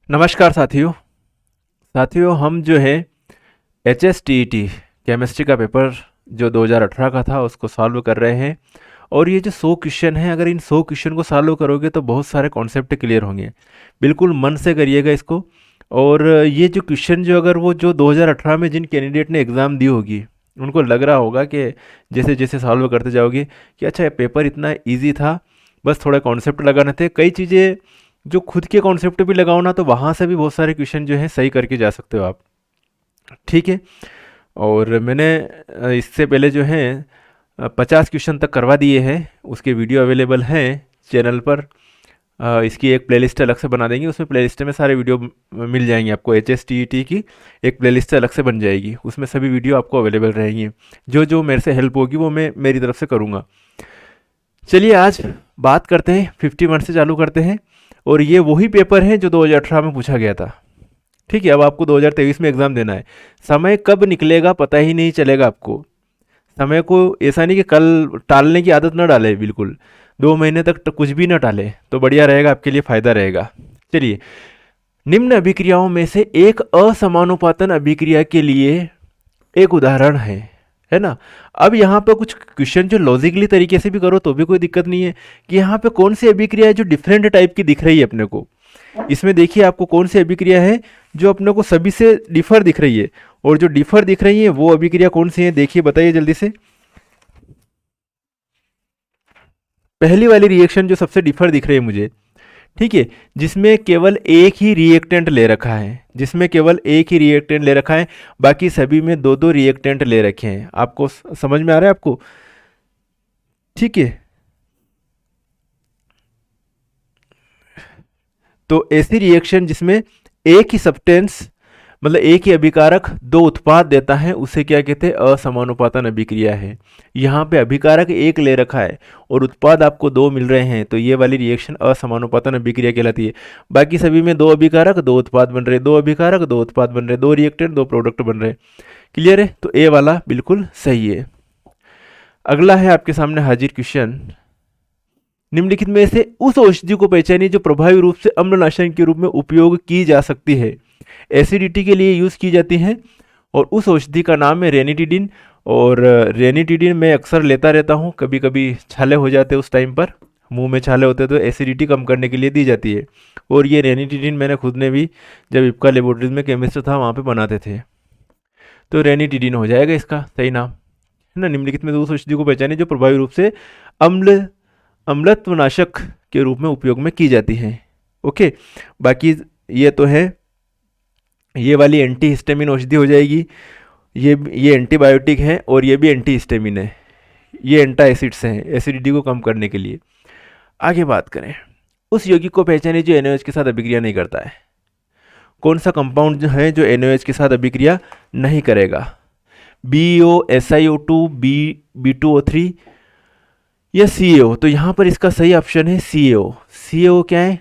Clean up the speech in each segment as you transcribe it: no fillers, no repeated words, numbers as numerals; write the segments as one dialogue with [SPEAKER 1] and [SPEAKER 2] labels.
[SPEAKER 1] नमस्कार साथियों। हम जो है HSTET केमिस्ट्री का पेपर जो 2018 का था उसको सॉल्व कर रहे हैं। और ये जो 100 क्वेश्चन हैं, अगर इन 100 क्वेश्चन को सॉल्व करोगे तो बहुत सारे कॉन्सेप्ट क्लियर होंगे। बिल्कुल मन से करिएगा इसको। और ये जो क्वेश्चन जो अगर वो जो 2018 में जिन कैंडिडेट ने एग्ज़ाम दी होगी उनको लग रहा होगा कि जैसे जैसे सॉल्व करते जाओगे कि अच्छा ये पेपर इतना इजी था, बस थोड़ा कॉन्सेप्ट लगाने थे। कई चीज़ें जो खुद के कॉन्सेप्ट भी लगाओ ना तो वहाँ से भी बहुत सारे क्वेश्चन जो है सही करके जा सकते हो आप। ठीक है। और मैंने इससे पहले जो है 50 क्वेश्चन तक करवा दिए हैं। उसके वीडियो अवेलेबल हैं चैनल पर। इसकी एक प्लेलिस्ट अलग से बना देंगे, उसमें प्लेलिस्ट में सारे वीडियो मिल जाएंगे आपको। HSTET की एक प्लेलिस्ट अलग से बन जाएगी, उसमें सभी वीडियो आपको अवेलेबल रहेंगी। जो जो मेरे से हेल्प होगी वो मैं मेरी तरफ से करूँगा। चलिए आज बात करते हैं 51 से चालू करते हैं। और ये वही पेपर है जो 2018 में पूछा गया था। ठीक है, अब आपको 2023 में एग्ज़ाम देना है। समय कब निकलेगा पता ही नहीं चलेगा आपको। समय को ऐसा नहीं कि कल टालने की आदत ना डाले, बिल्कुल 2 महीने तक तो कुछ भी ना टाले तो बढ़िया रहेगा, आपके लिए फ़ायदा रहेगा। चलिए, निम्न अभिक्रियाओं में से एक असमानुपातन अभिक्रिया के लिए एक उदाहरण है ना। अब यहाँ पे कुछ क्वेश्चन जो लॉजिकली तरीके से भी करो तो भी कोई दिक्कत नहीं है कि यहाँ पे कौन सी अभिक्रिया है जो डिफरेंट टाइप की दिख रही है अपने को। इसमें देखिए आपको कौन सी अभिक्रिया है जो अपने को सभी से डिफर दिख रही है। और जो डिफर दिख रही है वो अभिक्रिया कौन सी है, देखिए बताइए जल्दी से। पहली वाली रिएक्शन जो सबसे डिफर दिख रही है मुझे, ठीक है, जिसमें केवल एक ही रिएक्टेंट ले रखा है, बाकी सभी में दो दो रिएक्टेंट ले रखे हैं। आपको समझ में आ रहा है आपको? ठीक है। तो ऐसी रिएक्शन जिसमें एक ही सब्सटेंस, मतलब एक ही अभिकारक दो उत्पाद देता है, उसे क्या कहते हैं? असमानुपातन अभिक्रिया है। यहाँ पे अभिकारक एक ले रखा है और उत्पाद आपको दो मिल रहे हैं, तो ये वाली रिएक्शन असमानुपातन अभिक्रिया कहलाती है। बाकी सभी में दो अभिकारक दो उत्पाद बन रहे, दो अभिकारक दो उत्पाद बन रहे, दो रिएक्टेंट दो प्रोडक्ट बन रहे। क्लियर है? तो ए वाला बिल्कुल सही है। अगला है आपके सामने हाजिर क्वेश्चन। निम्नलिखित में से उस औषधि को पहचानिए जो प्रभावी रूप से अम्लनाशक के रूप में उपयोग की जा सकती है, एसिडिटी के लिए यूज़ की जाती है। और उस औषधि का नाम है रेनिटिडिन। और रेनिटिडिन मैं अक्सर लेता रहता हूँ, कभी कभी छाले हो जाते उस टाइम पर, मुंह में छाले होते तो एसिडिटी कम करने के लिए दी जाती है। और ये रेनिटिडिन मैंने खुद ने भी जब इप्का लेबोरेटरीज में केमिस्ट था वहाँ पे बनाते थे। तो रेनिटिडिन हो जाएगा इसका सही नाम, है ना। निम्नलिखित में उस औषधि को पहचाने जो प्रभावी रूप से अम्ल अम्लत्वनाशक के रूप में उपयोग में की जाती है। ओके। बाकी ये तो है, ये वाली एंटी हिस्टामिन औषधि हो जाएगी। ये एंटीबायोटिक है और ये भी एंटी हिस्टामिन है। ये एंटा एसिड्स हैं एसिडिटी को कम करने के लिए। आगे बात करें, उस यौगिक को पहचाने जो NaOH के साथ अभिक्रिया नहीं करता है। कौन सा कंपाउंड जो है जो NaOH के साथ अभिक्रिया नहीं करेगा? BeO, SiO2, B2O3 या CaO? तो यहाँ पर इसका सही ऑप्शन है CaO। CaO क्या है?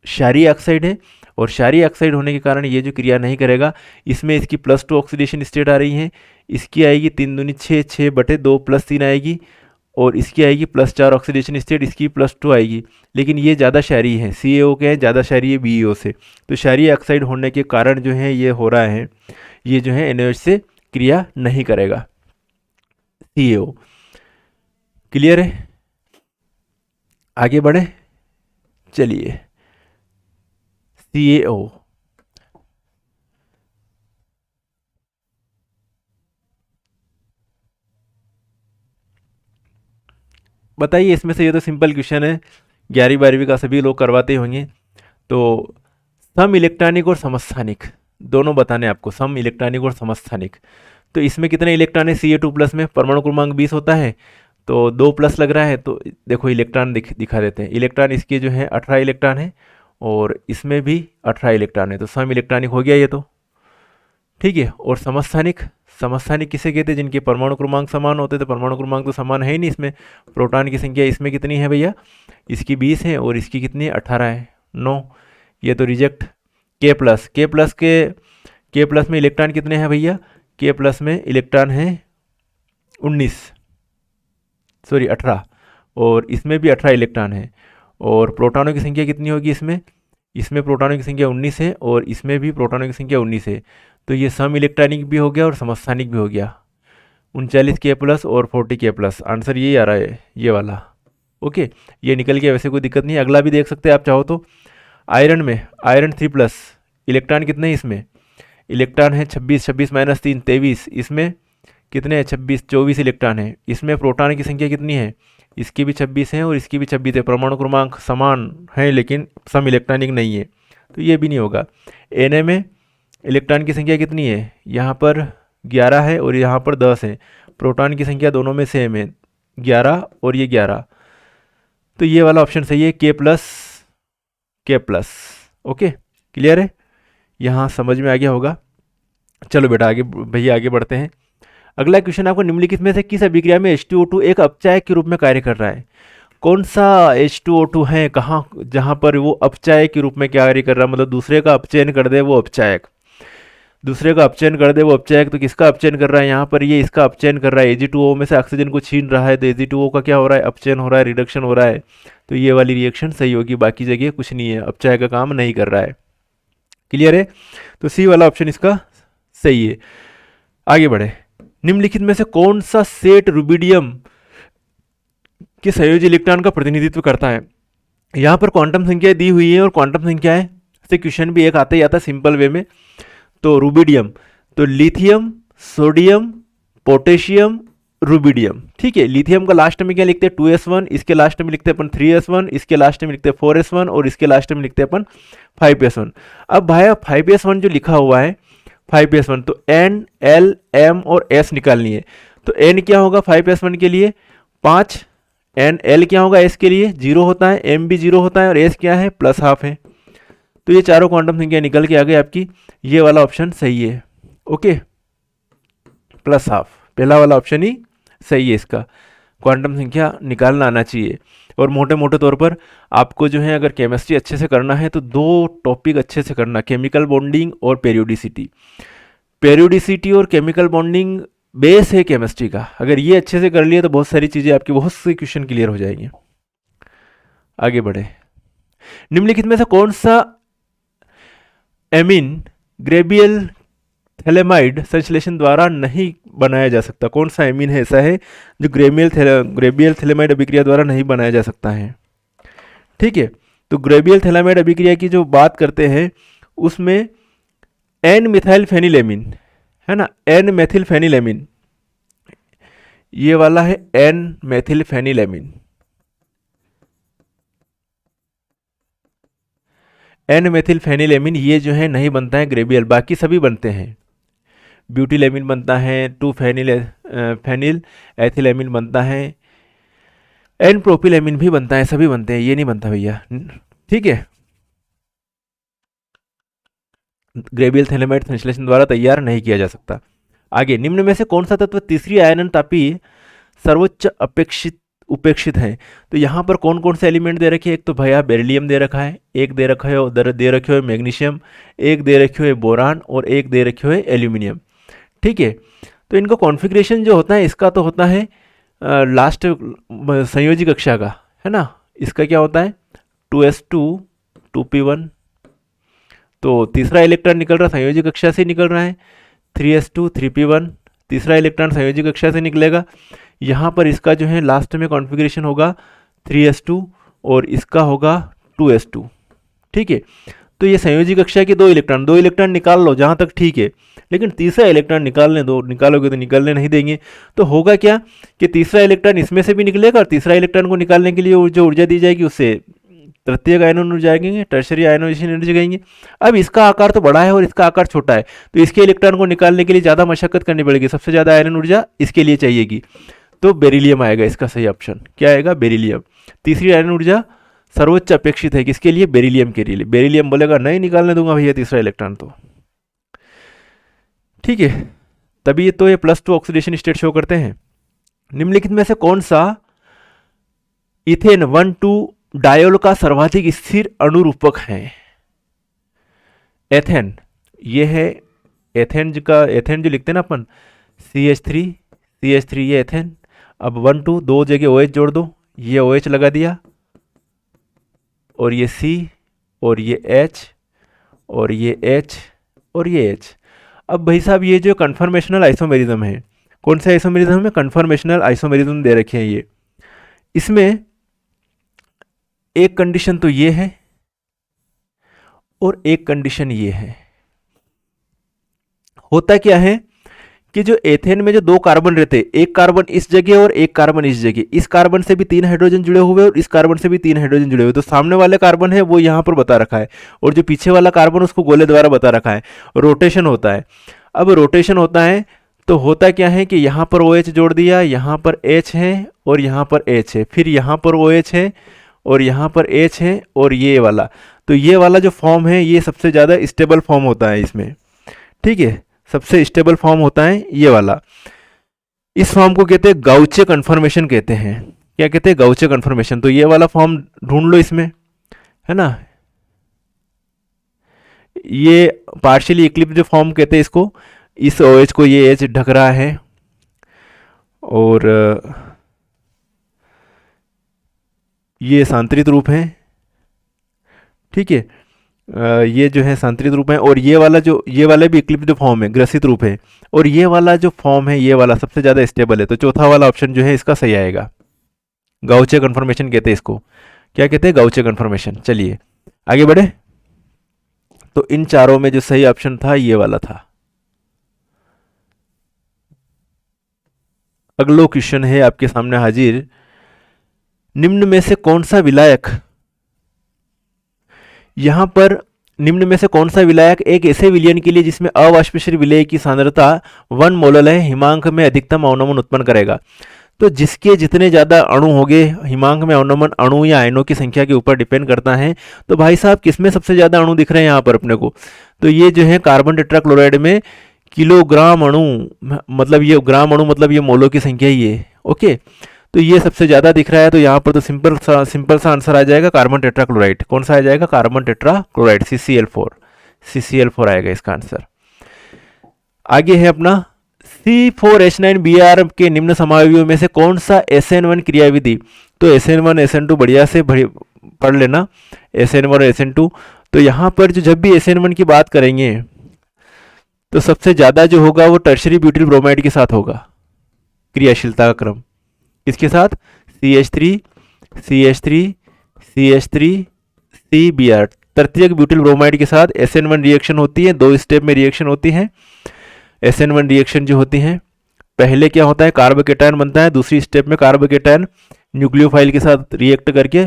[SPEAKER 1] क्षारीय ऑक्साइड है। और क्षारीय ऑक्साइड होने के कारण ये जो क्रिया नहीं करेगा, इसमें इसकी +2 ऑक्सीडेशन स्टेट आ रही है। इसकी आएगी 3 दूनी 6, 6/2 +3 आएगी। और इसकी आएगी +4 ऑक्सीडेशन स्टेट, इसकी +2 आएगी। लेकिन ये ज़्यादा क्षारीय है, CaO क्या है? ज़्यादा क्षारीय BeO से। तो क्षारीय ऑक्साइड होने के कारण जो है ये हो रहा है, ये जो है NaOH से क्रिया नहीं करेगा, CaO। क्लियर है? आगे बढ़े, चलिए। CaO, बताइए इसमें से, ये तो सिंपल क्वेश्चन है, 11वीं 12वीं का सभी लोग करवाते होंगे। तो सम इलेक्ट्रॉनिक और समस्थानिक दोनों बताने आपको, सम इलेक्ट्रॉनिक और समस्थानिक। तो इसमें कितने इलेक्ट्रॉन है? Ca2+ में परमाणु क्रमांक 20 होता है, तो 2+ लग रहा है। तो देखो इलेक्ट्रॉन दिखा देते हैं। इलेक्ट्रॉन इसके जो है 18 इलेक्ट्रॉन है और इसमें भी 18 इलेक्ट्रॉन है, तो सम इलेक्ट्रॉनिक हो गया ये तो। ठीक है। और समस्थानिक, समस्थानिक किसे कहते हैं? जिनके परमाणु क्रमांक समान होते हैं। तो परमाणु क्रमांक तो समान है ही नहीं इसमें। प्रोटॉन की संख्या इसमें कितनी है भैया? इसकी 20 है और इसकी कितनी है? 18 है। नो, ये तो रिजेक्ट। के प्लस में इलेक्ट्रॉन कितने हैं भैया? के प्लस में इलेक्ट्रॉन है 19, सॉरी 18। और इसमें भी 18 इलेक्ट्रॉन है। और प्रोटॉनों की संख्या कितनी होगी इसमें? इसमें प्रोटॉनों की संख्या 19 है और इसमें भी प्रोटॉनों की संख्या 19 है, तो ये सम इलेक्ट्रॉनिक भी हो गया और समस्थानिक भी हो गया। 39K+ और 40K+, आंसर यही आ रहा है, ये वाला। ओके, ये निकल गया, वैसे कोई दिक्कत नहीं है। अगला भी देख सकते हैं आप चाहो तो। आयरन में आयरन 3+, इलेक्ट्रॉन कितने हैं इसमें? इलेक्ट्रॉन है 26, 26 - 3 23। इसमें कितने हैं? 26, 24 इलेक्ट्रॉन है। इसमें प्रोटॉन की संख्या कितनी है? इसकी भी 26 है और इसकी भी 26 है। परमाणु क्रमांक समान है लेकिन सम इलेक्ट्रॉनिक नहीं है, तो ये भी नहीं होगा। Na में इलेक्ट्रॉन की संख्या कितनी है? यहाँ पर 11 है और यहाँ पर 10 है। प्रोटॉन की संख्या दोनों में सेम है, 11 और ये 11, तो ये वाला ऑप्शन सही है, K+। ओके, क्लियर है? यहाँ समझ में आ गया होगा। चलो बेटा आगे भैया आगे बढ़ते हैं। अगला क्वेश्चन आपको, निम्नलिखित में से किस अभिक्रिया में H2O2 एक अपचायक के रूप में कार्य कर रहा है? कौन सा H2O2 है, कहाँ, जहाँ पर वो अपचायक के रूप में कार्य कर रहा है, मतलब दूसरे का अपचयन कर दे वो अपचायक, दूसरे का अपचयन कर दे वो अपचायक। तो किसका अपचयन कर रहा है? यहाँ पर ये इसका अपचयन कर रहा है, Ag2O में से ऑक्सीजन को छीन रहा है, तो Ag2O का क्या हो रहा है? अपचयन हो रहा है, रिडक्शन हो रहा है। तो ये वाली रिएक्शन सही होगी, बाकी जगह कुछ नहीं है, अपचायक का काम नहीं कर रहा है। क्लियर है? तो सी वाला ऑप्शन इसका सही है। आगे बढ़े। निम्नलिखित में से कौन सा सेट रुबिडियम के संयोजी इलेक्ट्रॉन का प्रतिनिधित्व करता है? यहाँ पर क्वांटम संख्या दी हुई है और क्वांटम संख्याएं से क्वेश्चन भी एक आता ही आता सिंपल वे में। तो रुबिडियम, तो लिथियम, सोडियम, पोटेशियम, रुबिडियम। ठीक है, लिथियम का लास्ट में क्या लिखते हैं? 2s1, इसके लास्ट में लिखते हैं अपन 3s1, इसके लास्ट में लिखते हैं 4s1 और इसके लास्ट में लिखते हैं अपन 5s1। अब भाई 5s1 जो लिखा हुआ है 5s1, तो N, L, M और S निकालनी है। तो N क्या होगा 5s1 के लिए? 5। N, L क्या होगा S के लिए? 0 होता है, M भी 0 होता है और S क्या है? +½ है। तो ये चारों क्वांटम संख्या निकल के आ गई आपकी, ये वाला ऑप्शन सही है। ओके, +½ पहला वाला ऑप्शन ही सही है, इसका क्वांटम संख्या निकालना आना चाहिए। और मोटे मोटे तौर पर आपको जो है अगर केमिस्ट्री अच्छे से करना है तो 2 टॉपिक अच्छे से करना, केमिकल बॉन्डिंग और पेरियोडिसिटी। पेरियोडिसिटी और केमिकल बॉन्डिंग बेस है केमिस्ट्री का, अगर ये अच्छे से कर लिए तो बहुत सारी चीज़ें आपकी, बहुत से क्वेश्चन क्लियर हो जाएंगे। आगे बढ़े। निम्नलिखित में से कौन सा एमीन ग्रेबियल थैलेमाइड संश्लेषण द्वारा नहीं बनाया जा सकता? कौन सा एमीन है ऐसा है जो ग्रेबियल थैलेमाइड अभिक्रिया द्वारा नहीं बनाया जा सकता है? ठीक है, तो ग्रेबियल थैलेमाइड अभिक्रिया की जो बात करते हैं उसमें एन मिथाइल फेनिलेमिन है ना, एन मेथिल फेनिलेमिन, ये वाला है एन मेथिल फेनिलेमिन। एन मेथिल फेनिलेमिन ये जो है नहीं बनता है ग्रेबियल, बाकी सभी बनते हैं। ब्यूटीलेमिन बनता है, 2-फेनिल एथिलेमिन बनता है, एन प्रोपिलेमिन भी बनता है, सभी बनते हैं, ये नहीं बनता भैया। ठीक है, ग्रेबियल थैलेमाइड संश्लेषण द्वारा तैयार नहीं किया जा सकता। आगे, निम्न में से कौन सा तत्व तीसरी आयनन तापी सर्वोच्च उपेक्षित है? तो यहाँ पर कौन कौन से एलिमेंट दे रखे हैं? एक तो भैया बेरिलियम दे रखा है, एक दे रखा है उधर दे रखे हुए मैग्नीशियम, एक दे रखे हुए बोरान और एक दे रखे हुए एल्यूमिनियम। ठीक है, तो इनका कॉन्फ़िगरेशन जो होता है इसका तो होता है लास्ट संयोजी कक्षा का, है ना। इसका क्या होता है 2s2 2p1, तो तीसरा इलेक्ट्रॉन निकल रहा संयोजी कक्षा से निकल रहा है 3s2 3p1, तीसरा इलेक्ट्रॉन संयोजी कक्षा से निकलेगा। यहाँ पर इसका जो है लास्ट में कॉन्फ़िगरेशन होगा 3s2 और इसका होगा 2s2। ठीक है, तो ये संयोजी कक्षा के दो इलेक्ट्रॉन निकाल लो जहाँ तक ठीक है, लेकिन तीसरा इलेक्ट्रॉन निकालने दो, निकालोगे तो निकलने नहीं देंगे। तो होगा क्या कि तीसरा इलेक्ट्रॉन इसमें से भी निकलेगा और तीसरा इलेक्ट्रॉन को निकालने के लिए जो ऊर्जा दी जाएगी उससे तृतीयक आयनों ऊर्जा कहेंगे, टर्शरी आयनोजेशन एनर्जी कहेंगे। अब इसका आकार तो बड़ा है और इसका आकार छोटा है, तो इसके इलेक्ट्रॉन को निकालने के लिए ज़्यादा मशक्कत करनी पड़ेगी, सबसे ज़्यादा आयरन ऊर्जा इसके लिए चाहिएगी, तो बेरिलियम आएगा इसका सही ऑप्शन। क्या आएगा? बेरिलियम। तीसरी आयरन ऊर्जा सर्वोच्च अपेक्षित है किसके लिए? बेरिलियम के लिए। बेरिलियम बोलेगा नहीं निकालने दूंगा भैया तीसरा इलेक्ट्रॉन, तो ठीक है, तभी तो ये +2 ऑक्सीडेशन स्टेट शो करते हैं। निम्नलिखित में से कौन सा इथेन 1,2 डायोल का सर्वाधिक स्थिर अनुरूपक है? एथेन, ये है एथेन जो लिखते हैं ना अपन CH3 ये एथेन। अब 1,2 जगह OH जोड़ दो, ये OH लगा दिया और ये C और ये H और ये H और ये H। अब भाई साहब ये जो कन्फर्मेशनल आइसोमेरिज्म है, कौन से आइसोमेरिज्म में? कन्फर्मेशनल आइसोमेरिज्म दे रखे हैं ये। इसमें एक कंडीशन तो ये है और एक कंडीशन ये है। होता क्या है कि जो एथेन में जो दो कार्बन रहते, एक कार्बन इस जगह और एक कार्बन इस जगह, इस कार्बन से भी 3 हाइड्रोजन जुड़े हुए और इस कार्बन से भी 3 हाइड्रोजन जुड़े हुए, तो सामने वाले कार्बन है वो यहाँ पर बता रखा है और जो पीछे वाला कार्बन उसको गोले द्वारा बता रखा है। रोटेशन होता है। अब रोटेशन होता है तो होता क्या है कि यहाँ पर OH जोड़ दिया, यहाँ पर H है और यहाँ पर H है, फिर यहाँ पर OH है और यहाँ पर H है और ये वाला, तो ये वाला जो फॉर्म है ये सबसे ज़्यादा स्टेबल फॉर्म होता है इसमें। ठीक है, सबसे स्टेबल फॉर्म होता है ये वाला। इस फॉर्म को कहते हैं गाउचे कन्फर्मेशन कहते हैं। क्या कहते हैं? गाउचे कन्फर्मेशन। तो ये वाला फॉर्म ढूंढ लो इसमें, है ना। ये पार्शियली इक्लिप्स जो फॉर्म कहते हैं इसको, इस OH को ये H ढक रहा है और ये सांतरित रूप है। ठीक है, ये जो है सांतरित रूप है और ये वाला भी इक्लिप्स जो फॉर्म है ग्रसित रूप है, और ये वाला जो फॉर्म है ये वाला सबसे ज़्यादा स्टेबल है। तो चौथा वाला ऑप्शन जो है इसका सही आएगा। गाउचे कन्फर्मेशन कहते हैं इसको। क्या कहते हैं? गाउचे कन्फर्मेशन। चलिए आगे बढ़े। तो इन चारों में जो सही ऑप्शन था ये वाला था। अगला क्वेश्चन है आपके सामने हाजिर। निम्न में से कौन सा विलायक, यहां पर निम्न में से कौन सा विलायक एक ऐसे विलयन के लिए जिसमें अवाष्पशील विलेय की सांद्रता 1 मोलल है हिमांक में अधिकतम अवनमन उत्पन्न करेगा? तो जिसके जितने ज़्यादा अणु होंगे, हिमांक में अवनमन अणु या आयनों की संख्या के ऊपर डिपेंड करता है। तो भाई साहब किसमें सबसे ज़्यादा अणु दिख रहे हैं यहाँ पर अपने को? तो ये जो है कार्बन टेट्राक्लोराइड में किलोग्राम अणु, मतलब ये ग्राम अणु मतलब ये मोलों की संख्या ही है। ओके, तो ये सबसे ज़्यादा दिख रहा है। तो यहाँ पर तो सिंपल सा आंसर आ जाएगा कार्बन टेट्राक्लोराइड। कौन सा आ जाएगा? कार्बन टेट्राक्लोराइड, CCl4 आएगा इसका आंसर। आगे है अपना C4H9Br के निम्न समावयवों में से कौन सा SN1 क्रियाविधि? तो SN1 SN2 बढ़िया से पढ़ लेना, SN1 और SN2। तो यहाँ पर जो जब भी SN1 की बात करेंगे तो सबसे ज़्यादा जो होगा वो टर्शरी ब्यूटिल ब्रोमाइड के साथ होगा क्रियाशीलता का क्रम। किसके साथ? CH3 CH3 CH3 CBr, तृतीयक ब्यूटिल ब्रोमाइड के साथ SN1 रिएक्शन होती है। 2 स्टेप में रिएक्शन होती है। SN1 रिएक्शन जो होती है, पहले क्या होता है? कार्बोकेटायन बनता है, दूसरी स्टेप में कार्बोकेटायन न्यूक्लियोफाइल के साथ रिएक्ट करके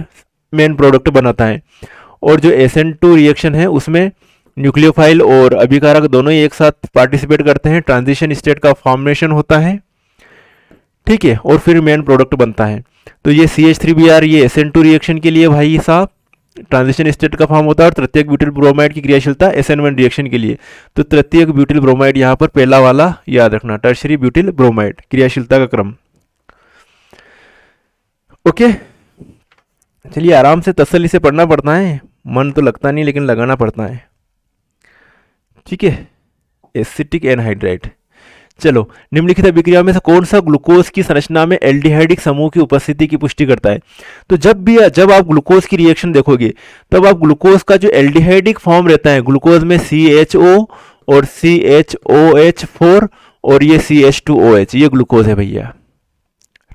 [SPEAKER 1] मेन प्रोडक्ट बनाता है। और जो SN2 रिएक्शन है उसमें न्यूक्लियोफाइल और अभिकारक दोनों ही एक साथ पार्टिसिपेट करते हैं, ट्रांजिशन स्टेट का फॉर्मेशन होता है। ठीक है, और फिर मेन प्रोडक्ट बनता है। तो ये CH3Br ये SN2 रिएक्शन के लिए भाई साहब ट्रांजिशन स्टेट का फॉर्म होता है, और तृतीयक ब्यूटिल ब्रोमाइड की क्रियाशीलता SN1 रिएक्शन के लिए। तो तृतीयक ब्यूटिल ब्रोमाइड यहाँ पर पहला वाला याद रखना, टर्शरी ब्यूटिल ब्रोमाइड क्रियाशीलता का क्रम। ओके, चलिए आराम से तसल्ली से पढ़ना पड़ता है, मन तो लगता नहीं लेकिन लगाना पड़ता है। ठीक है, एसिटिक एनहाइड्राइड। चलो, निम्नलिखित अभिक्रिया में से कौन सा ग्लूकोज की संरचना में एल्डिहाइडिक समूह की उपस्थिति की पुष्टि करता है? तो जब आप ग्लूकोज की रिएक्शन देखोगे तब आप ग्लूकोज का जो एल्डिहाइडिक फॉर्म रहता है, ग्लूकोज में CHO और CHOH4 और ये CH2OH, ये ग्लूकोज है भैया।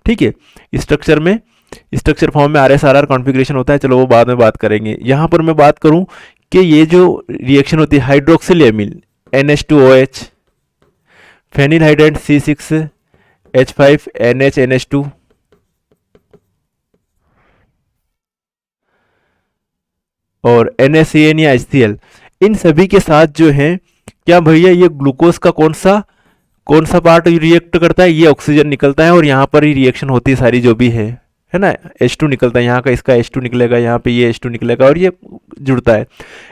[SPEAKER 1] ठीक है, स्ट्रक्चर फॉर्म में RSRR कॉन्फ़िगरेशन होता है। चलो वो बाद में बात करेंगे। यहाँ पर मैं बात करूँ कि ये जो रिएक्शन होती है hydroxyl Emil NH2OH, phenyl hydride C6H5NH2, और NaCN या HCl, इन सभी के साथ जो है क्या भैया ये ग्लूकोज का कौन सा पार्ट रिएक्ट करता है? ये ऑक्सीजन निकलता है और यहाँ पर ही रिएक्शन होती है सारी जो भी है ना। H2 निकलता है, यहाँ का इसका H2 निकलेगा, यहाँ पे ये H2 निकलेगा और ये जुड़ता है।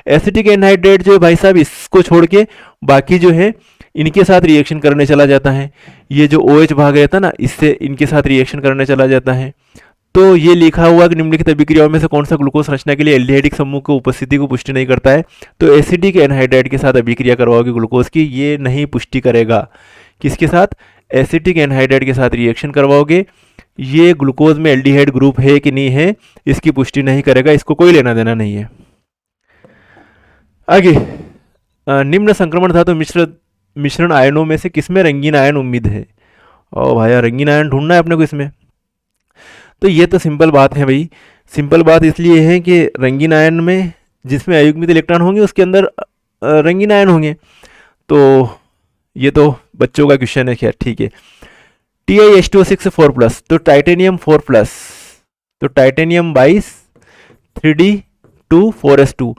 [SPEAKER 1] एसिटिक एनहाइड्रेट जो भाई साहब इसको छोड़ के बाकी जो है इनके साथ रिएक्शन करने चला जाता है। ये जो OH भाग रहता है ना, इससे इनके साथ रिएक्शन करने चला जाता है। तो ये लिखा हुआ कि निम्नलिखित अभिक्रियाओं में से कौन सा ग्लूकोज संरचना के लिए एल्डिहाइडिक समूह की उपस्थिति को पुष्टि नहीं करता है? तो एसिडिक एनहाइड्राइड के साथ अभिक्रिया करवाओगे ग्लूकोज की, ये नहीं पुष्टि करेगा। किसके साथ? एसिटिक एनहाइड्राइड के साथ रिएक्शन करवाओगे, ये ग्लूकोज में एल्डिहाइड ग्रुप है कि नहीं है इसकी पुष्टि नहीं करेगा, इसको कोई लेना देना नहीं है। आगे निम्न संक्रमण धातु मिश्रण आयनों में से किसमें रंगीन आयन उम्मीद है। ओ भाई रंगीन आयन ढूंढना है अपने को इसमें। तो ये तो सिंपल बात है भाई। सिंपल बात इसलिए है कि रंगीन आयन में जिसमें अयुग्मित इलेक्ट्रॉन होंगे उसके अंदर रंगीन आयन होंगे। तो ये तो बच्चों का क्वेश्चन है, खैर ठीक है। TiH2O6 4+, तो टाइटेनियम 4+, तो टाइटेनियम 22 3D2 4s2,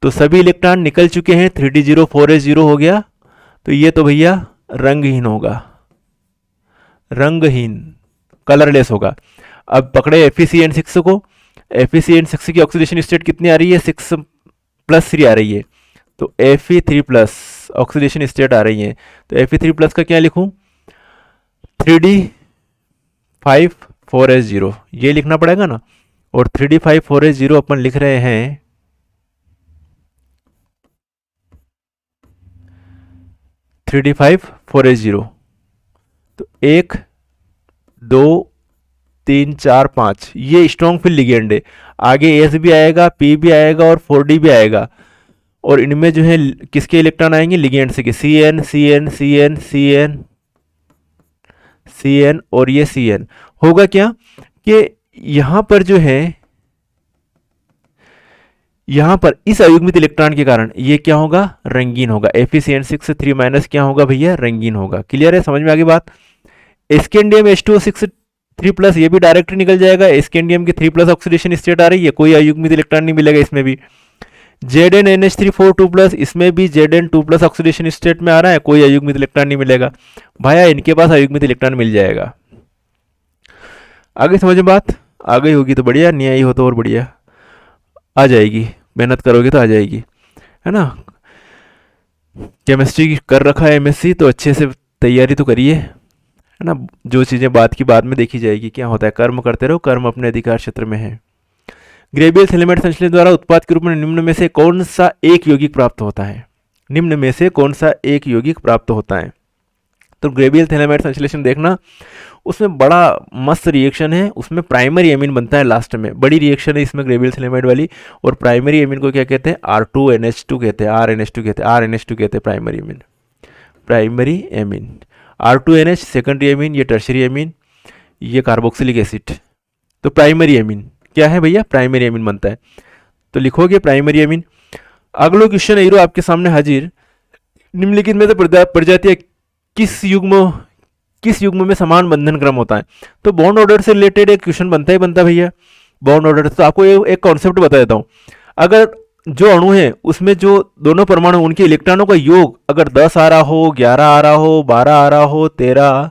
[SPEAKER 1] तो सभी इलेक्ट्रॉन निकल चुके हैं, 3D0 4s0 हो गया। तो ये तो भैया रंगहीन होगा, रंगहीन कलरलेस होगा। अब पकड़े FeCN6 को, FeCN6 की ऑक्सीडेशन स्टेट कितनी आ रही है, 6+3 आ रही है। तो Fe3+ ऑक्सीडेशन स्टेट आ रही है। तो Fe3+ का क्या लिखूं, 3D5 4s0 ये लिखना पड़ेगा ना। और 3D5 4s0 अपन लिख रहे हैं 3D5 4s0। तो 1 2 3 4 5 ये स्ट्रॉन्ग फील्ड लिगेंड है। आगे एस भी आएगा, पी भी आएगा और 4D भी आएगा। और इनमें जो है किसके इलेक्ट्रॉन आएंगे, लिगेंड से, CN CN CN CN CN और ये CN। होगा क्या कि यहां पर जो है, यहां पर इस अयुग्मित इलेक्ट्रॉन के कारण ये क्या होगा, रंगीन होगा। FeCN6 3- क्या होगा भैया, रंगीन होगा। क्लियर है, समझ में आ गई बात। स्कैंडियम H2O6 3+, ये भी डायरेक्ट निकल जाएगा। स्कैंडियम की 3+ ऑक्सीडेशन स्टेट आ रही है, कोई अयुग्मित इलेक्ट्रॉन नहीं मिलेगा इसमें भी। ZnNH3 4 2+, इसमें भी Zn2+ ऑक्सीडेशन स्टेट में आ रहा है, कोई अयुग्मित इलेक्ट्रॉन नहीं मिलेगा। भाया इनके पास अयुग्मित इलेक्ट्रॉन मिल जाएगा। आगे समझ में बात, आ गई होगी तो बढ़िया, नहीं आई हो तो और बढ़िया, आ जाएगी, मेहनत करोगे तो आ जाएगी, है ना। केमिस्ट्री कर रखा है MSc, तो अच्छे से तैयारी तो करिए, है ना। जो चीज़ें बात की बाद में देखी जाएगी। क्या होता है, कर्म करते रहो, कर्म अपने अधिकार क्षेत्र में है। ग्रेबियल थैलेमाइड संश्लेषण द्वारा उत्पाद के रूप में निम्न में से कौन सा एक यौगिक प्राप्त होता है, निम्न में से कौन सा एक यौगिक प्राप्त होता है। तो ग्रेबियल थैलेमाइड संश्लेषण देखना, उसमें बड़ा मस्त रिएक्शन है, उसमें प्राइमरी एमीन बनता है लास्ट में, बड़ी रिएक्शन है इसमें ग्रेबियल थैलेमाइड वाली। और प्राइमरी एमीन को क्या कहते हैं, R2NH2 कहते हैं, RNH2 कहते हैं, RNH2 कहते हैं primary amine. Primary amine R2NH secondary amine, ये टर्शरी एमीन, ये कार्बोक्सिलिक एसिड। तो प्राइमरी एमीन क्या है भैया, प्राइमरी एमीन बनता है। तो लिखोगे प्राइमरी एमीन। अगला क्वेश्चन हीरो आपके सामने हाजिर, निम्नलिखित में से प्रजातियां किस युग्म में समान बंधन क्रम होता है। तो बॉन्ड ऑर्डर से रिलेटेड एक क्वेश्चन बनता ही बनता भैया, बॉन्ड ऑर्डर। तो आपको एक कॉन्सेप्ट बता देता हूं, अगर जो अणु है उसमें जो दोनों परमाणु उनके इलेक्ट्रॉनों का योग अगर 10 आ रहा हो, 11 आ रहा हो, 12 आ रहा हो, 13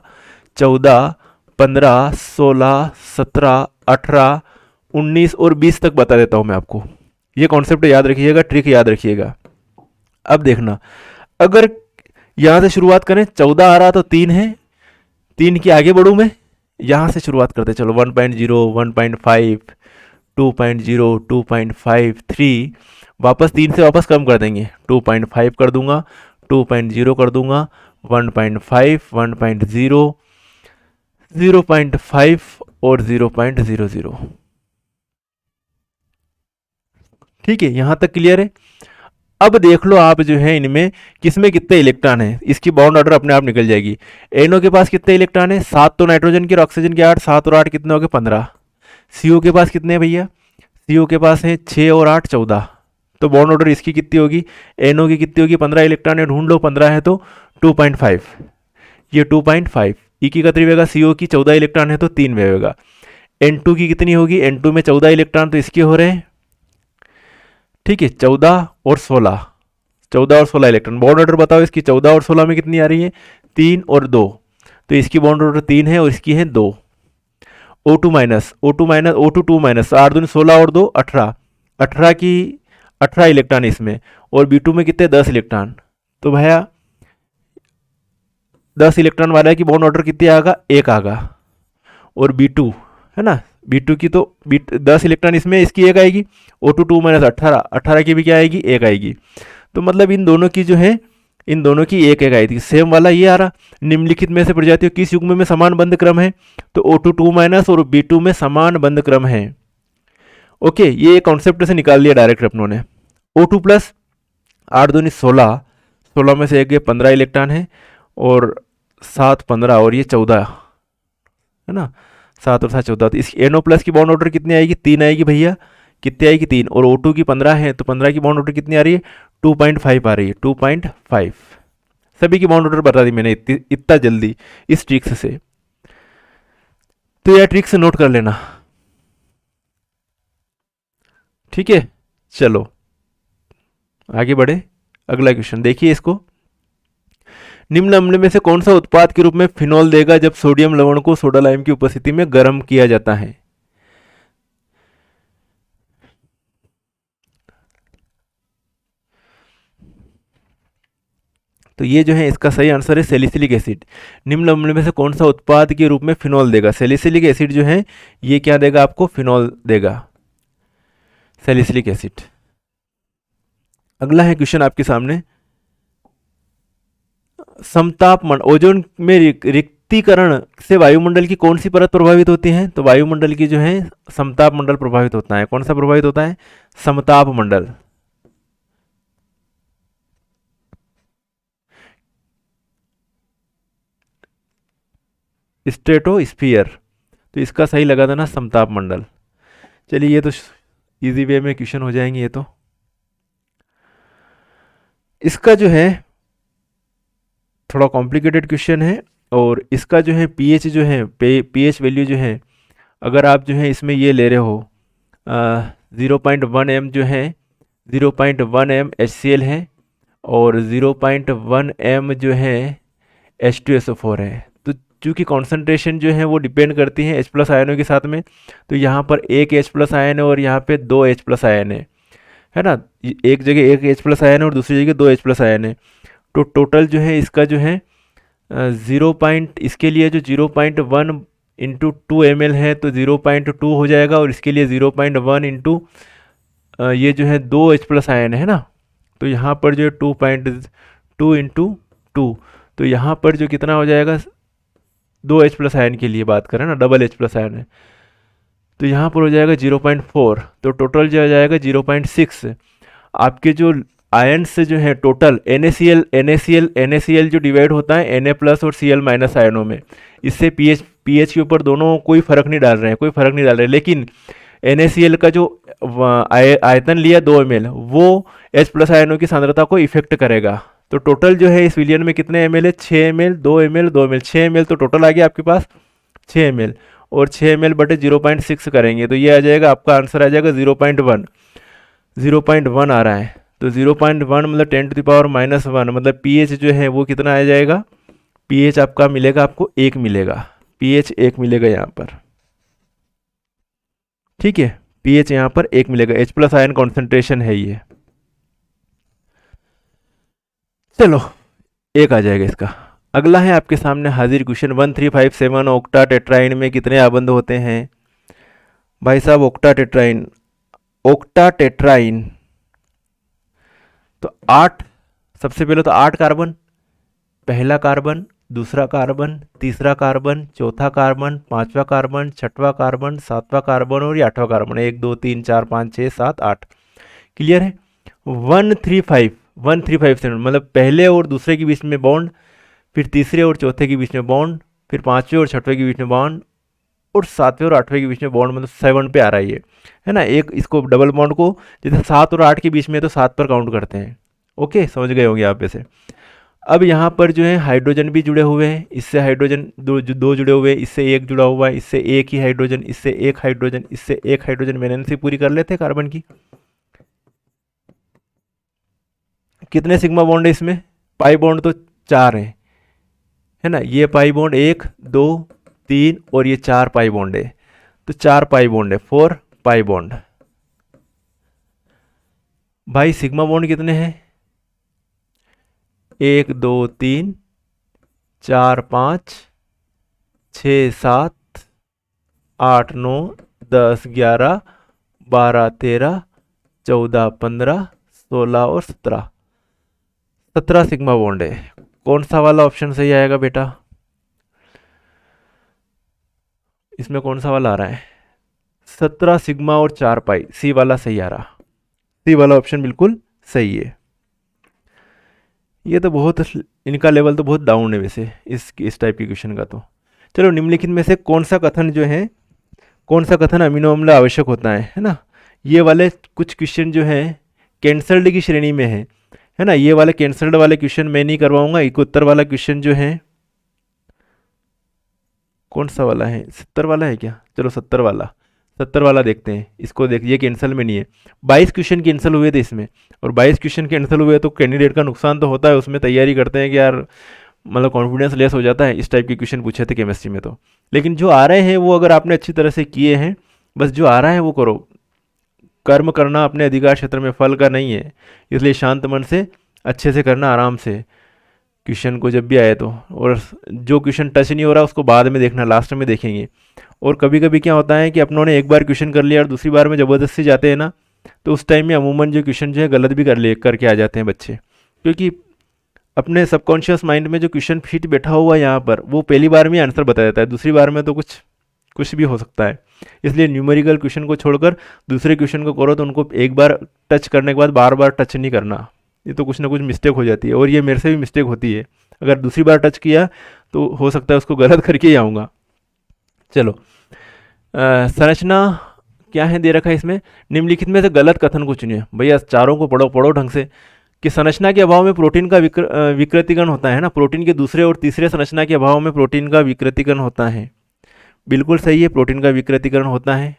[SPEAKER 1] 14 15 16 17 18 19 और 20 तक बता देता हूं मैं आपको। ये कॉन्सेप्ट याद रखिएगा, ट्रिक याद रखिएगा। अब देखना, अगर यहां से शुरुआत करें, 14 आ रहा तो 3 है, 3 की आगे बढ़ूं मैं, यहां से शुरुआत करते चलो, 1.0 1.5 2.0 2.5 3, वापस 3 से वापस कम कर देंगे, 2.5 कर दूंगा, 2.0 कर दूंगा, 1.5 1.0 0.5 और 0.00। ठीक है, यहां तक क्लियर है। अब देख लो आप जो है इनमें किसमें कितने इलेक्ट्रॉन है, इसकी बाउंड ऑर्डर अपने आप निकल जाएगी। एनओ के पास कितने इलेक्ट्रॉन है, 7 तो नाइट्रोजन के और ऑक्सीजन के 8, 7 और 8 कितने हो गए, 15। सीओ के पास कितने हैं भैया, सीओ के पास है 6 और 8 14। तो बाउंड ऑर्डर इसकी कितनी होगी, एनओ की कितनी होगी, 15 इलेक्ट्रॉन है, ढूंढ लो, 15 है तो 2.5, ये 2.5। ई की कतरी होगा, सीओ की 14 इलेक्ट्रॉन है तो 3 में होगा। N2 की कितनी होगी, N2 में 14 इलेक्ट्रॉन तो इसके हो रहे हैं, ठीक है, 14 और 16, 14 और 16 इलेक्ट्रॉन। बॉन्ड ऑर्डर बताओ इसकी, 14 और 16 में कितनी आ रही है, 3 और 2, तो इसकी बॉन्ड ऑर्डर 3 है और इसकी है 2। O2 माइनस O2 2 माइनस, 8 दूनी 16 और 2 18, 18 की 18 इलेक्ट्रॉन इसमें, और B2 में कितने 10 इलेक्ट्रॉन। तो भैया 10 इलेक्ट्रॉन वाला की बॉन्ड ऑर्डर कितनी आएगा, 1 आएगा। और B2 है ना, B2 की तो 10 इलेक्ट्रॉन इसमें, इसकी 1 आएगी। O2 2 माइनस 18, 18 की भी क्या आएगी, 1 आएगी। तो मतलब इन दोनों की जो है, इन दोनों की 1 आई थी। सेम वाला ये आ रहा, निम्नलिखित में से प्रजातियों किस युग्म में समान बंध क्रम है, तो O2 2 माइनस और B2 में समान बंध क्रम है। ओके, ये कॉन्सेप्ट से निकाल लिया डायरेक्ट अपनों ने। O2 प्लस 8 दूनी 16, 16 में से एक ये 15 इलेक्ट्रॉन है, और 7 15 और ये 14 है ना, 7 और 7 14। तो इस NO प्लस की बॉन्ड ऑर्डर कितनी आएगी, 3 आएगी भैया, कितनी आएगी 3, और O2 की 15 है, तो 15 की बॉन्ड ऑर्डर कितनी आ रही है, 2.5 आ रही है, 2.5। सभी की बॉन्ड ऑर्डर बता दी मैंने इतना जल्दी इस ट्रिक्स से। तो यह ट्रिक्स नोट कर लेना, ठीक है। चलो आगे बढ़े, अगला क्वेश्चन देखिए इसको। निम्न में से कौन सा उत्पाद के रूप में फिनॉल देगा जब सोडियम लवण को सोडा लाइम की उपस्थिति में गर्म किया जाता है। तो ये जो है इसका सही आंसर है सैलिसिलिक एसिड। निम्न में से कौन सा उत्पाद के रूप में फिनॉल देगा, सैलिसिलिक एसिड जो है ये क्या देगा आपको, फिनॉल देगा, सैलिसिलिक एसिड। अगला है क्वेश्चन आपके सामने, समतापमान ओजोन में रिक्तीकरण से वायुमंडल की कौन सी परत प्रभावित होती है। तो वायुमंडल की जो है समताप मंडल प्रभावित होता है। कौन सा प्रभावित होता है, समताप मंडल। स्ट्रेटोस्फियर, तो इसका सही लगा था ना समताप मंडल। चलिए ये तो इजी वे में क्वेश्चन हो जाएंगे ये तो। इसका जो है थोड़ा कॉम्प्लिकेटेड क्वेश्चन है, और इसका जो है पीएच जो है पीएच वैल्यू जो है, अगर आप जो है इसमें ये ले रहे हो 0.1 m जो है 0.1 m HCl है, और 0.1 m जो है H2SO4 है। तो चूँकि कॉन्सेंट्रेशन जो है वो डिपेंड करती है H प्लस आयनों के साथ में, तो यहाँ पर एक H प्लस आयन है और यहाँ पे 2 H प्लस आयन है ना, एक जगह एक H प्लस आयन है और दूसरी जगह 2 H प्लस आयन है। तो टोटल जो है इसका जो है 0 पॉइंट, इसके लिए जो 0.1 इंटू 2 ml है तो 0.2 हो जाएगा, और इसके लिए 0.1 इंटू ये जो है 2 H प्लस आयन है ना, तो यहाँ पर जो है 2.2 इंटू 2, तो यहाँ पर जो कितना हो जाएगा, 2 H प्लस आयन के लिए बात करें ना, डबल H प्लस आयन है, तो यहाँ पर हो जाएगा 0.4, तो टोटल जो हो जाएगा 0.6। आपके जो आयन से जो है टोटल NaCl जो डिवाइड होता है Na प्लस और Cl माइनस आयनों में, इससे pH के ऊपर दोनों कोई फर्क नहीं डाल रहे हैं, कोई फर्क नहीं डाल रहे हैं, लेकिन NaCl का जो आयतन लिया 2 ml वो H प्लस आयनों की सांद्रता को इफेक्ट करेगा। तो टोटल जो है इस विलियन में कितने ml है, 6 ml, 2 ml, 2 ml, 6 ml, तो टोटल आ गया आपके पास 6 ml, और 6 ml बटे 0.6 करेंगे तो ये आ जाएगा, आपका आंसर आ जाएगा 0.1, 0.1 आ रहा है। तो 0.1 मतलब 10⁻⁻1, मतलब pH जो है वो कितना आ जाएगा, pH आपका मिलेगा, आपको 1 मिलेगा, pH 1 मिलेगा यहाँ पर, ठीक है, pH यहाँ पर 1 मिलेगा, H प्लस आयन कॉन्सेंट्रेशन है ये। चलो एक आ जाएगा इसका। अगला है आपके सामने हाजिर क्वेश्चन 1357, ऑक्टा टेट्राइन में कितने आबंध होते हैं। भाई साहब ऑक्टा टेट्राइन तो 8, सबसे पहले तो 8 कार्बन, पहला कार्बन, दूसरा कार्बन, तीसरा कार्बन, चौथा कार्बन, पांचवा कार्बन, छठवां कार्बन, सातवां कार्बन और ये 8वां कार्बन, 1 2 3 4 5 6 7 8। क्लियर है। 135 मतलब पहले और दूसरे के बीच में बॉन्ड, फिर तीसरे और चौथे के बीच में बॉन्ड, फिर पांचवें और छठवें के बीच में बॉन्ड, और सातवें और आठवें के बीच में बॉन्ड, मतलब 7 पे आ रहा है ना। एक इसको डबल बॉन्ड को जैसे 7 और 8 के बीच में तो 7 पर काउंट करते हैं। ओके, समझ गए होंगे आप वैसे। अब यहाँ पर जो है हाइड्रोजन भी जुड़े हुए हैं, इससे हाइड्रोजन दो जुड़े हुए हैं, इससे एक जुड़ा हुआ है, इससे एक ही हाइड्रोजन, इससे एक हाइड्रोजन, इससे एक हाइड्रोजन, वैलेंसी पूरी कर लेते हैं कार्बन की। कितने सिग्मा बॉन्ड है इसमें, पाई बॉन्ड तो 4 है ना, ये पाई बॉन्ड 1 2 3 और ये 4 पाई बॉन्ड है, तो 4 पाई बॉन्ड है, 4 पाई बॉन्ड। भाई सिग्मा बॉन्ड कितने हैं, 1 2 3 4 5 6 7 8 9 10 11 12 13 14 15 16 और 17 सिग्मा बॉन्ड है। कौन सा वाला ऑप्शन सही आएगा बेटा, इसमें कौन सा वाला आ रहा है, 17 सिग्मा और 4 पाई, सी वाला सही आ रहा, सी वाला ऑप्शन बिल्कुल सही है। ये तो बहुत, इनका लेवल तो बहुत डाउन है वैसे इस टाइप के क्वेश्चन का तो। चलो, निम्नलिखित में से कौन सा कथन जो है, कौन सा कथन अमीनो अम्ल आवश्यक होता है ना। ये वाले कुछ क्वेश्चन जो है कैंसल्ड की श्रेणी में है ना। ये वाले कैंसल्ड वाले क्वेश्चन मैं नहीं करवाऊंगा। एक उत्तर वाला क्वेश्चन जो है, कौन सा वाला है, 70 वाला है क्या, चलो 70 वाला देखते हैं। इसको देखिए, कैंसिल में नहीं है। 22 क्वेश्चन कैंसिल हुए थे इसमें, और 22 क्वेश्चन कैंसिल हुए तो कैंडिडेट का नुकसान तो होता है। उसमें तैयारी करते हैं कि यार मतलब कॉन्फिडेंस लेस हो जाता है। इस टाइप के क्वेश्चन पूछे थे केमिस्ट्री में तो। लेकिन जो आ रहे हैं वो अगर आपने अच्छी तरह से किए हैं, बस जो आ रहा है वो करो। कर्म करना अपने अधिकार क्षेत्र में फल का नहीं है, इसलिए शांत मन से अच्छे से करना, आराम से क्वेश्चन को जब भी आए तो। और जो क्वेश्चन टच नहीं हो रहा उसको बाद में देखना, लास्ट में देखेंगे। और कभी कभी क्या होता है कि अपनों ने एक बार क्वेश्चन कर लिया और दूसरी बार में ज़बरदस्ती जाते हैं ना, तो उस टाइम में अमूमन जो क्वेश्चन जो है गलत भी करके आ जाते हैं बच्चे। क्योंकि अपने सबकॉन्शियस माइंड में जो क्वेश्चन फिट बैठा हुआ है यहाँ पर, वो पहली बार में आंसर बता देता है, दूसरी बार में तो कुछ भी हो सकता है। इसलिए न्यूमेरिकल क्वेश्चन को छोड़कर दूसरे क्वेश्चन को करो तो उनको एक बार टच करने के बाद बार बार टच नहीं करना। ये तो कुछ ना कुछ मिस्टेक हो जाती है, और ये मेरे से भी मिस्टेक होती है। अगर दूसरी बार टच किया तो हो सकता है उसको गलत करके ही आऊँगा। चलो, संरचना क्या है दे रखा है इसमें, निम्नलिखित में से गलत कथन को चुनिए। भैया चारों को पढ़ो ढंग से। कि संरचना के अभाव में प्रोटीन का विकृतीकरण होता है ना। प्रोटीन के दूसरे और तीसरे संरचना के अभाव में प्रोटीन का विकृतीकरण होता है। बिल्कुल सही है, प्रोटीन का विकृतीकरण होता है।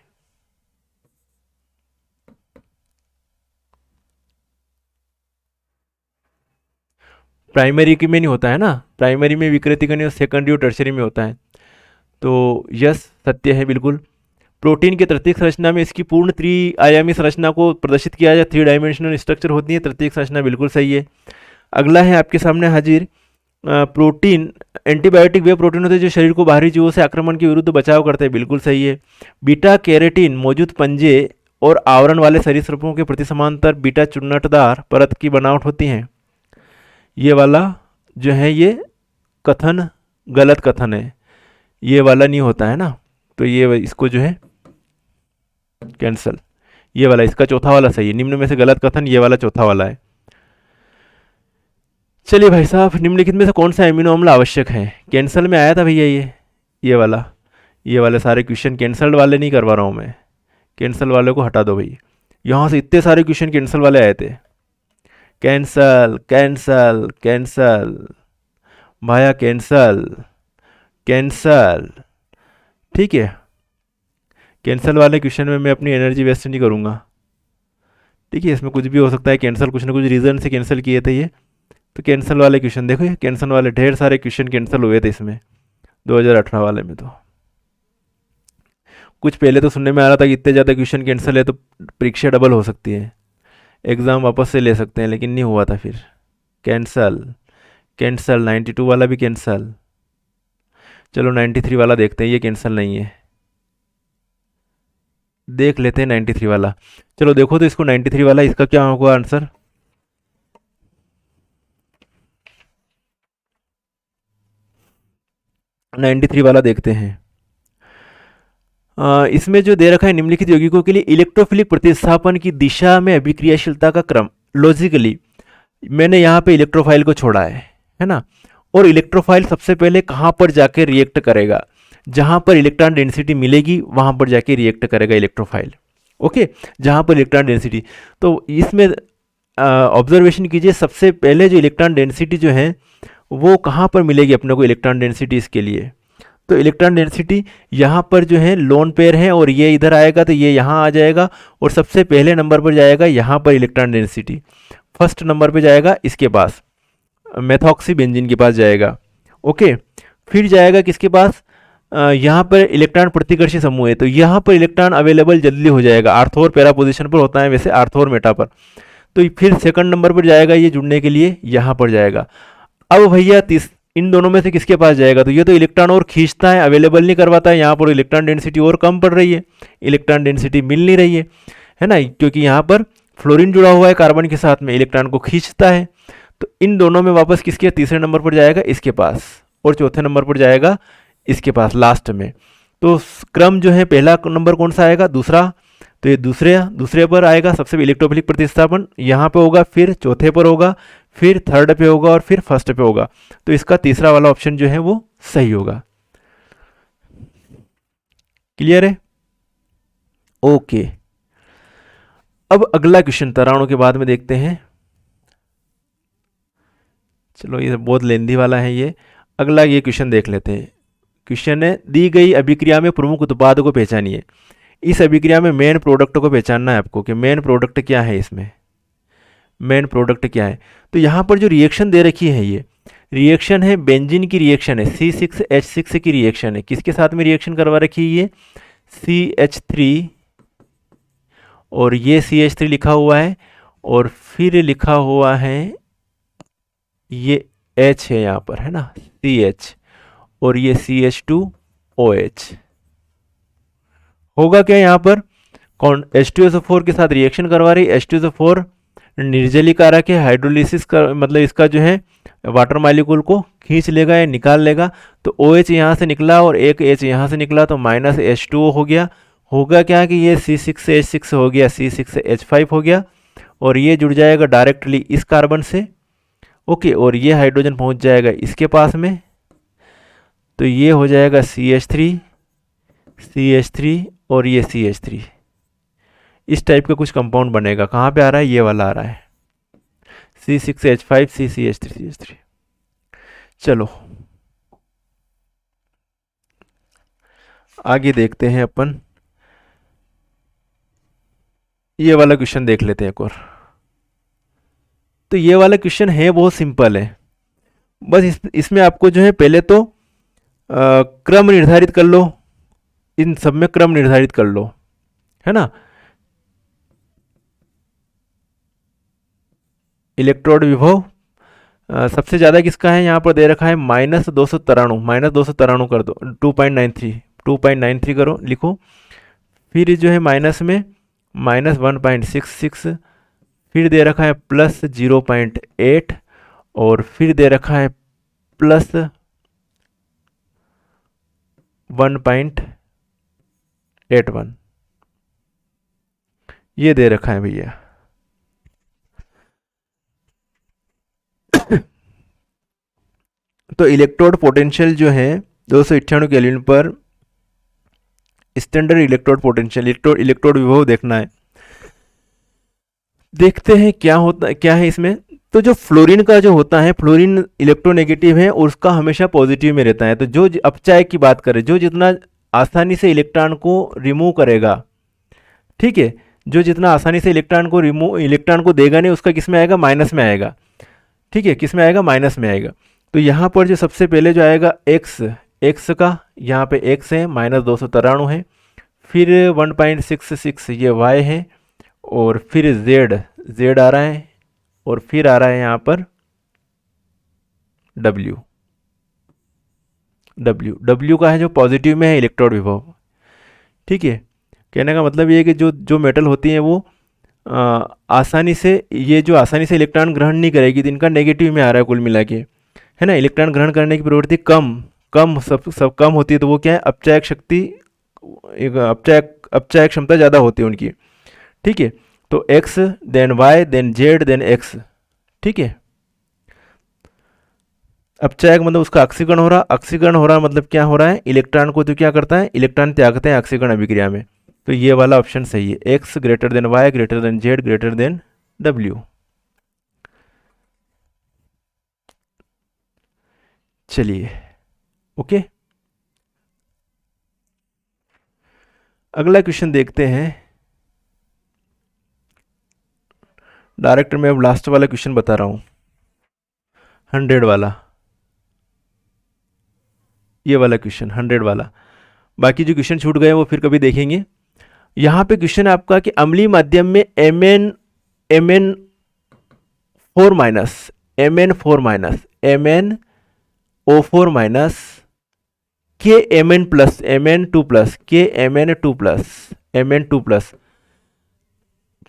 [SPEAKER 1] प्राइमरी की में नहीं होता है ना, प्राइमरी में विकृतीकरण और सेकेंडरी और टर्शरी में होता है। तो यस, सत्य है बिल्कुल। प्रोटीन के तृतीयक संरचना में इसकी पूर्ण त्रिआयामी संरचना को प्रदर्शित किया जाए, 3 डायमेंशनल स्ट्रक्चर होती है तृतीयक संरचना, बिल्कुल सही है। अगला है आपके सामने हाजिर, प्रोटीन एंटीबायोटिक वे प्रोटीन होते हैं जो शरीर को बाहरी जीवों से आक्रमण के विरुद्ध बचाव करते हैं, बिल्कुल सही है। बीटा कैरोटीन मौजूद पंजे और आवरण वाले सरीसृपों के प्रति समांतर बीटा चुन्नटदार परत की बनावट होती है। ये वाला जो है ये कथन गलत कथन है, ये वाला नहीं होता है ना, तो ये इसको जो है कैंसल। ये वाला, इसका चौथा वाला सही है। निम्न में से गलत कथन ये वाला चौथा वाला है। चलिए भाई साहब, निम्नलिखित में से कौन सा एमिनो अम्ल आवश्यक है। कैंसल में आया था भैया ये वाले सारे क्वेश्चन कैंसल्ड वाले नहीं करवा रहा हूँ मैं, कैंसल वाले को हटा दो भाई। यहाँ से इतने सारे क्वेश्चन कैंसल वाले आए थे। कैंसल कैंसल कैंसल भाया, कैंसल कैंसल, ठीक है। कैंसल वाले क्वेश्चन में मैं अपनी एनर्जी वेस्ट नहीं करूँगा, ठीक है। इसमें कुछ भी हो सकता है, कैंसल कुछ ना कुछ रीज़न से कैंसिल किए थे ये। तो कैंसल वाले क्वेश्चन देखो, ये कैंसल वाले ढेर सारे क्वेश्चन कैंसिल हुए थे इसमें 2018 वाले में। तो कुछ पहले तो सुनने में आ रहा था कि इतने ज़्यादा क्वेश्चन कैंसिल है तो परीक्षा डबल हो सकती है, एग्ज़ाम वापस से ले सकते हैं, लेकिन नहीं हुआ था फिर। कैंसल कैंसल, 92 वाला भी कैंसल। चलो 93 वाला देखते हैं, ये कैंसल नहीं है, देख लेते हैं 93 वाला। चलो देखो तो इसको 93 वाला, इसका क्या होगा आंसर। नाइन्टी थ्री वाला देखते हैं। इसमें जो दे रखा है, निम्नलिखित यौगिकों के लिए इलेक्ट्रोफिलिक प्रतिस्थापन की दिशा में अभिक्रियाशीलता का क्रम। लॉजिकली मैंने यहाँ पे इलेक्ट्रोफाइल को छोड़ा है ना। और इलेक्ट्रोफाइल सबसे पहले कहाँ पर जाके रिएक्ट करेगा, जहाँ पर इलेक्ट्रॉन डेंसिटी मिलेगी वहाँ पर जाके रिएक्ट करेगा इलेक्ट्रोफाइल। ओके, जहाँ पर इलेक्ट्रॉन डेंसिटी, तो इसमें ऑब्जर्वेशन कीजिए, सबसे पहले जो इलेक्ट्रॉन डेंसिटी जो है वो कहाँ पर मिलेगी अपने को इलेक्ट्रॉन डेंसिटी इसके लिए। तो इलेक्ट्रॉन डेंसिटी यहाँ पर जो है लोन पेयर है, और ये इधर आएगा तो ये यहाँ आ जाएगा, और सबसे पहले नंबर पर जाएगा यहाँ पर इलेक्ट्रॉन डेंसिटी। फर्स्ट नंबर पे जाएगा इसके पास, मेथॉक्सी बेंजीन के पास जाएगा। ओके, फिर जाएगा किसके पास, यहाँ पर इलेक्ट्रॉन प्रतिकर्षी समूह है, तो यहाँ पर इलेक्ट्रॉन अवेलेबल जल्दी हो जाएगा। आर्थो और पैरा पोजिशन पर होता है वैसे, आर्थो और मेटा पर। तो फिर सेकंड नंबर पर जाएगा ये जुड़ने के लिए, यहाँ पर जाएगा। अब भैया इन दोनों में से किसके पास जाएगा, तो ये तो इलेक्ट्रॉन और खींचता है, अवेलेबल नहीं करवाता है। यहाँ पर इलेक्ट्रॉन डेंसिटी और कम पड़ रही है, इलेक्ट्रॉन डेंसिटी मिल नहीं रही है ना, क्योंकि यहाँ पर फ्लोरीन जुड़ा हुआ है कार्बन के साथ में, इलेक्ट्रॉन को खींचता है। तो इन दोनों में वापस किसके, तीसरे नंबर पर जाएगा इसके पास, और चौथे नंबर पर जाएगा इसके पास लास्ट में। तो क्रम जो है, पहला नंबर कौन सा आएगा, दूसरा, तो ये दूसरे पर आएगा सबसे इलेक्ट्रोफिलिक प्रतिस्थापन, यहाँ पे होगा, फिर चौथे पर होगा, फिर थर्ड पे होगा और फिर फर्स्ट पे होगा। तो इसका तीसरा वाला ऑप्शन जो है वो सही होगा। क्लियर है? ओके। अब अगला क्वेश्चन तराणु के बाद में देखते हैं। चलो ये बहुत लेंदी वाला है ये। अगला ये क्वेश्चन देख लेते हैं। क्वेश्चन है, दी गई अभिक्रिया में प्रमुख उत्पाद को पहचानिए। इस अभिक्रिया में मेन प्रोडक्ट को पहचानना है आपको कि मेन प्रोडक्ट क्या है, इसमें मेन प्रोडक्ट क्या है। तो यहाँ पर जो रिएक्शन दे रखी है, ये रिएक्शन है बेंजीन की रिएक्शन है, C6H6 की रिएक्शन है। किसके साथ में रिएक्शन करवा रखी है? ये CH3 और ये CH3 लिखा हुआ है और फिर लिखा हुआ है ये H है यहाँ पर, है ना, CH, और ये CH2OH। होगा क्या यहाँ पर? कौन H2SO4 के साथ रिएक्शन करवा रही। H2SO4 निर्जलीकारक है, हाइड्रोलिसिस का मतलब इसका जो है वाटर मॉलिक्यूल को खींच लेगा या निकाल लेगा। तो OH यहाँ से निकला और एक H यहाँ से निकला, तो माइनस H2O हो गया। होगा क्या कि ये C6H6 हो गया, C6H5 हो गया, और ये जुड़ जाएगा डायरेक्टली इस कार्बन से। ओके, और ये हाइड्रोजन पहुँच जाएगा इसके पास में, तो ये हो जाएगा CH3 और ये CH3। इस टाइप का कुछ कंपाउंड बनेगा। कहाँ पे आ रहा है? ये वाला आ रहा है, C6H5 CH3। चलो आगे देखते हैं अपन। ये वाला क्वेश्चन देख लेते हैं एक और। तो ये वाला क्वेश्चन है बहुत सिंपल है। बस इसमें आपको जो है पहले तो क्रम निर्धारित कर लो, इन सब में क्रम निर्धारित कर लो, है ना। इलेक्ट्रोड विभव सबसे ज़्यादा किसका है? यहाँ पर दे रखा है -293 कर दो, 2.93 करो, लिखो। फिर जो है माइनस में -1.66, फिर दे रखा है +0.8, और फिर दे रखा है +1.81, ये दे रखा है भैया। तो इलेक्ट्रोड पोटेंशियल जो है 298 केल्विन पर स्टैंडर्ड इलेक्ट्रोड पोटेंशियल, इलेक्ट्रोड विभव देखना है। देखते हैं क्या है इसमें। तो जो फ्लोरीन का जो होता है, फ्लोरीन इलेक्ट्रोनेगेटिव है और उसका हमेशा पॉजिटिव में रहता है। तो जो अपचायक की बात करें, जो जितना आसानी से इलेक्ट्रॉन को रिमूव करेगा, ठीक है, जो जितना आसानी से इलेक्ट्रॉन को देगा नहीं, उसका किस में आएगा? माइनस में आएगा। ठीक है, किस में आएगा? माइनस में आएगा। तो यहाँ पर जो सबसे पहले जो आएगा एक्स का, यहाँ पे एक्स है, -293 है, फिर 1.66 ये वाई है, और फिर जेड आ रहा है, और फिर आ रहा है यहाँ पर डब्ल्यू का है जो पॉजिटिव में है इलेक्ट्रोड विभव। ठीक है, कहने का मतलब ये है कि जो मेटल होती हैं वो आसानी से इलेक्ट्रॉन ग्रहण नहीं करेगी, तो इनका नेगेटिव में आ रहा है कुल मिला के, है ना। इलेक्ट्रॉन ग्रहण करने की प्रवृत्ति कम सब कम होती है, तो वो क्या है? अपचायक शक्ति, अपचायक क्षमता ज़्यादा होती है उनकी। ठीक है, तो X then Y then Z then X. ठीक है, अपचायक मतलब उसका ऑक्सीकरण हो रहा मतलब क्या हो रहा है? इलेक्ट्रॉन को तो क्या करता है? इलेक्ट्रॉन त्यागते हैं ऑक्सीकरण अभिक्रिया में। तो ये वाला ऑप्शन सही है, X greater than Y greater than Z greater than W. चलिए ओके, अगला क्वेश्चन देखते हैं। डायरेक्ट मैं अब लास्ट वाला क्वेश्चन बता रहा हूं, 100 वाला, ये वाला क्वेश्चन 100 वाला। बाकी जो क्वेश्चन छूट गए वो फिर कभी देखेंगे। यहाँ पे क्वेश्चन है आपका कि अम्लीय माध्यम में MnO4 माइनस Mn2+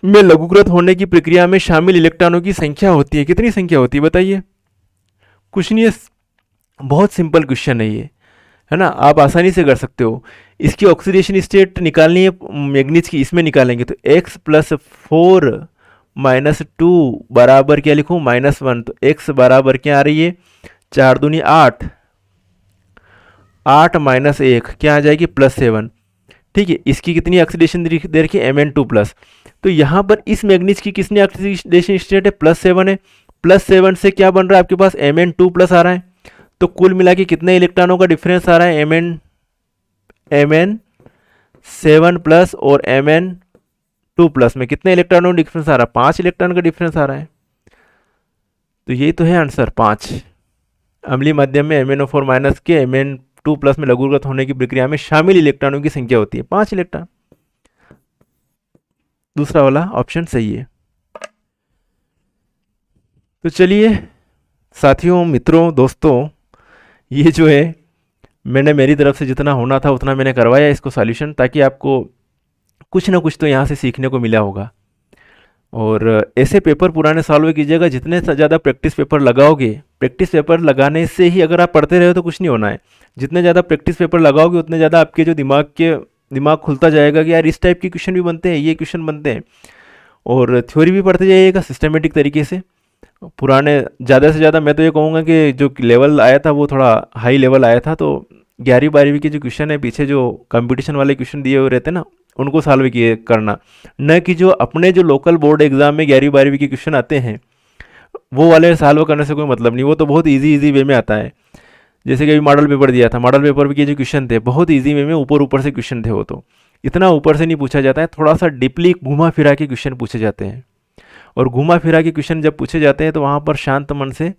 [SPEAKER 1] में लघुकृत होने की प्रक्रिया में शामिल इलेक्ट्रॉनों की संख्या होती है। कितनी संख्या होती है बताइए? कुछ नहीं है, बहुत सिंपल क्वेश्चन है ये, है ना, आप आसानी से कर सकते हो। इसकी ऑक्सीडेशन स्टेट निकालनी है मैग्नीज की, इसमें निकालेंगे तो X + 4 -2 बराबर क्या लिखूँ, -1। तो x बराबर क्या आ रही है, 4 दूनी 8, 8 - 1 क्या आ जाएगी, +7। ठीक है, इसकी कितनी ऑक्सीडेशन दे रखी है, Mn2+। तो यहाँ पर इस मैग्नीज की किसने ऑक्सीडेशन स्टेट है, +7 है। +7 से क्या बन रहा है आपके पास, Mn2+ आ रहा है। तो कुल मिला के कितने इलेक्ट्रॉनों का डिफरेंस आ रहा है, Mn7+ और Mn2+ में कितने इलेक्ट्रॉनों का डिफरेंस आ रहा है, 5 इलेक्ट्रॉन का डिफरेंस आ रहा है। तो यही तो है आंसर, 5। अम्लीय माध्यम में MnO4- के Mn2+ में लघुगत होने की प्रक्रिया में शामिल इलेक्ट्रॉनों की संख्या होती है 5 इलेक्ट्रॉन। दूसरा वाला ऑप्शन सही है। तो चलिए साथियों, मित्रों, दोस्तों, ये जो है मैंने मेरी तरफ से जितना होना था उतना मैंने करवाया इसको सॉल्यूशन, ताकि आपको कुछ ना कुछ तो यहाँ से सीखने को मिला होगा। और ऐसे पेपर पुराने सॉल्व कीजिएगा, जितने ज़्यादा प्रैक्टिस पेपर लगाओगे, प्रैक्टिस पेपर लगाने से ही अगर आप पढ़ते रहे तो कुछ नहीं होना है। जितने ज़्यादा प्रैक्टिस पेपर लगाओगे उतने ज़्यादा आपके जो दिमाग खुलता जाएगा कि यार इस टाइप के क्वेश्चन भी बनते हैं, ये क्वेश्चन बनते हैं। और थ्योरी भी पढ़ते जाइएगा सिस्टमेटिक तरीके से। पुराने ज़्यादा से ज़्यादा मैं तो ये कहूँगा कि जो लेवल आया था वो थोड़ा हाई लेवल आया था। तो 11वीं 12वीं के जो क्वेश्चन है, पीछे जो कंपटीशन वाले क्वेश्चन दिए हुए रहते हैं ना, उनको सॉल्व किए करना, न कि जो अपने जो लोकल बोर्ड एग्जाम में 11वीं 12वीं के क्वेश्चन आते हैं वो वाले सॉल्व करने से कोई मतलब नहीं। वो तो बहुत इजी वे में आता है। जैसे कि अभी मॉडल पेपर दिया था, मॉडल पेपर के जो क्वेश्चन थे बहुत इजी वे में ऊपर से क्वेश्चन थे। वो तो इतना ऊपर से नहीं पूछा जाता है, थोड़ा सा डीपली घुमा फिरा के क्वेश्चन पूछे जाते हैं। और घुमा फिरा के क्वेश्चन जब पूछे जाते हैं तो वहाँ पर शांत मन से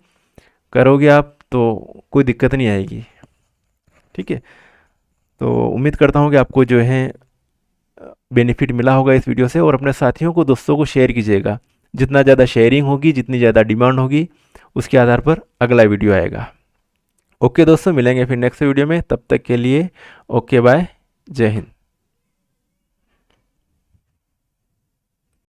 [SPEAKER 1] करोगे आप तो कोई दिक्कत नहीं आएगी। ठीक है, तो उम्मीद करता हूँ कि आपको जो है बेनिफिट मिला होगा इस वीडियो से। और अपने साथियों को, दोस्तों को शेयर कीजिएगा। जितना ज़्यादा शेयरिंग होगी, जितनी ज़्यादा डिमांड होगी, उसके आधार पर अगला वीडियो आएगा। ओके दोस्तों, मिलेंगे फिर नेक्स्ट वीडियो में। तब तक के लिए ओके, बाय, जय हिंद।